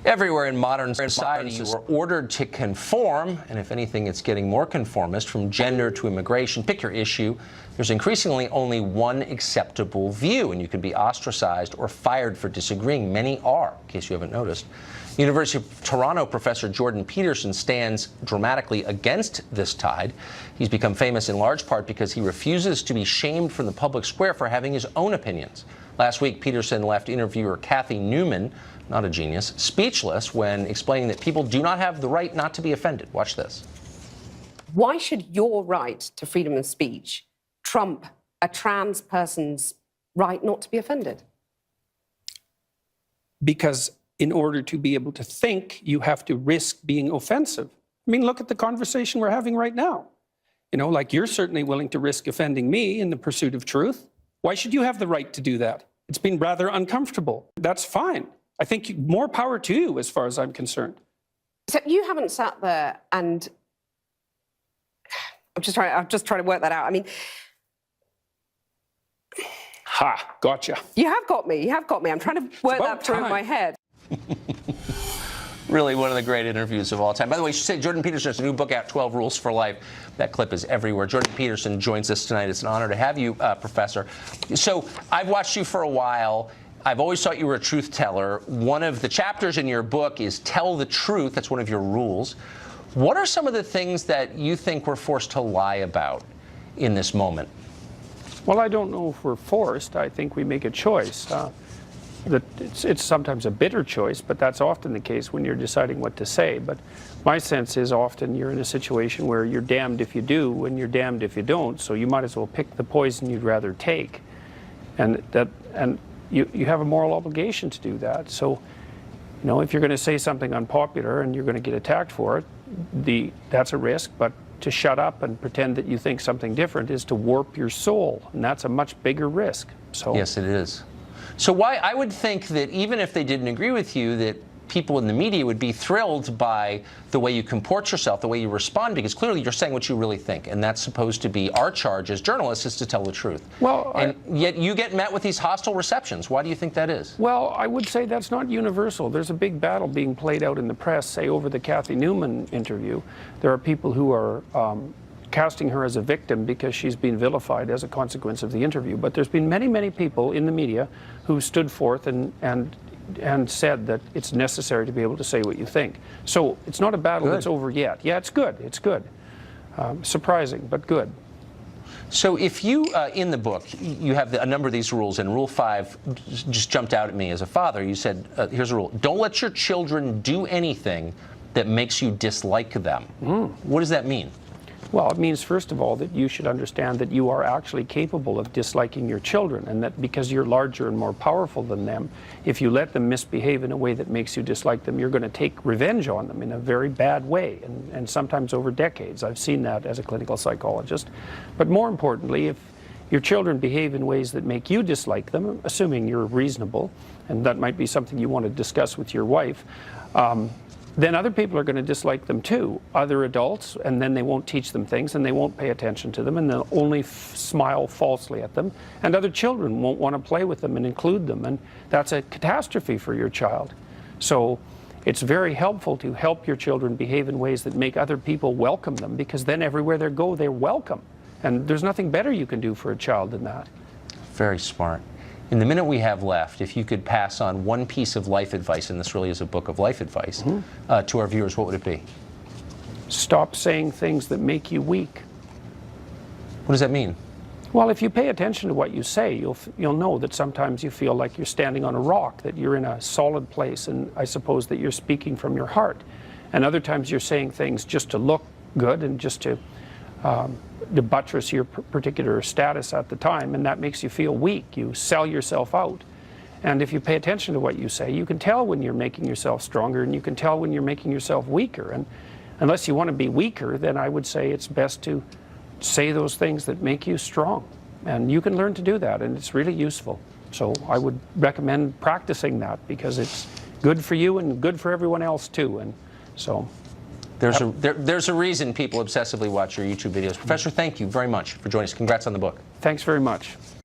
Everywhere in modern society, we're ordered to conform, and if anything, it's getting more conformist, from gender to immigration. Pick your issue. There's increasingly only one acceptable view, and you can be ostracized or fired for disagreeing. Many are, in case you haven't noticed. University of Toronto professor Jordan Peterson stands dramatically against this tide. He's become famous in large part because he refuses to be shamed from the public square for having his own opinions. Last week, Peterson left interviewer Cathy Newman, not a genius, speechless when explaining that people do not have the right not to be offended. Watch this. Why should your right to freedom of speech trump a trans person's right not to be offended? Because in order to be able to think, you have to risk being offensive. I mean, look at the conversation we're having right now. You know, like, you're certainly willing to risk offending me in the pursuit of truth. Why should you have the right to do that? It's been rather uncomfortable. That's fine. I think more power to you, as far as I'm concerned. So you haven't sat there and... I'm just trying to work that out. I mean... Ha, gotcha. You have got me. You have got me. I'm trying to work that through in my head. Really one of the great interviews of all time. By the way, you should say Jordan Peterson has a new book out, 12 Rules for Life. That clip is everywhere. Jordan Peterson joins us tonight. It's an honor to have you, Professor. So I've watched you for a while. I've always thought you were a truth teller. One of the chapters in your book is Tell the Truth. That's one of your rules. What are some of the things that you think we're forced to lie about in this moment? Well, I don't know if we're forced. I think we make a choice. It's sometimes a bitter choice, but that's often the case when you're deciding what to say. But my sense is often you're in a situation where you're damned if you do and you're damned if you don't, so you might as well pick the poison you'd rather take. And you have a moral obligation to do that. So, you know, if you're going to say something unpopular and you're going to get attacked for it, that's a risk, but to shut up and pretend that you think something different is to warp your soul, and that's a much bigger risk. So yes, it is. So why I would think that even if they didn't agree with you, that people in the media would be thrilled by the way you comport yourself, the way you respond, because clearly you're saying what you really think, and that's supposed to be our charge as journalists, is to tell the truth. Well, and yet you get met with these hostile receptions. Why do you think that is? Well, I would say that's not universal. There's a big battle being played out in the press, say over the Cathy Newman interview. There are people who are casting her as a victim because she's been vilified as a consequence of the interview. But there's been many, many people in the media who stood forth and said that it's necessary to be able to say what you think. So it's not a battle that's over yet. Yeah, it's good. It's good. Surprising, but good. So if you, in the book, you have a number of these rules, and Rule 5 just jumped out at me as a father. You said, here's a rule. Don't let your children do anything that makes you dislike them. What does that mean? Well, it means, first of all, that you should understand that you are actually capable of disliking your children, and that because you're larger and more powerful than them, if you let them misbehave in a way that makes you dislike them, you're going to take revenge on them in a very bad way, and sometimes over decades. I've seen that as a clinical psychologist. But more importantly, if your children behave in ways that make you dislike them, assuming you're reasonable, and that might be something you want to discuss with your wife, then other people are going to dislike them too, other adults, and then they won't teach them things, and they won't pay attention to them, and they'll only smile falsely at them, and other children won't want to play with them and include them, and that's a catastrophe for your child. So it's very helpful to help your children behave in ways that make other people welcome them, because then everywhere they go, they're welcome. And there's nothing better you can do for a child than that. Very smart. In the minute we have left, if you could pass on one piece of life advice, and this really is a book of life advice, to our viewers, what would it be? Stop saying things that make you weak. What does that mean? Well, if you pay attention to what you say, you'll know that sometimes you feel like you're standing on a rock, that you're in a solid place, and I suppose that you're speaking from your heart. And other times you're saying things just to look good and just to buttress your particular status at the time, and that makes you feel weak. You sell yourself out. And if you pay attention to what you say, you can tell when you're making yourself stronger, and you can tell when you're making yourself weaker. And unless you want to be weaker, then I would say it's best to say those things that make you strong. And you can learn to do that, and it's really useful. So I would recommend practicing that, because it's good for you and good for everyone else too. And so there's a reason people obsessively watch your YouTube videos. Professor, thank you very much for joining us. Congrats on the book. Thanks very much.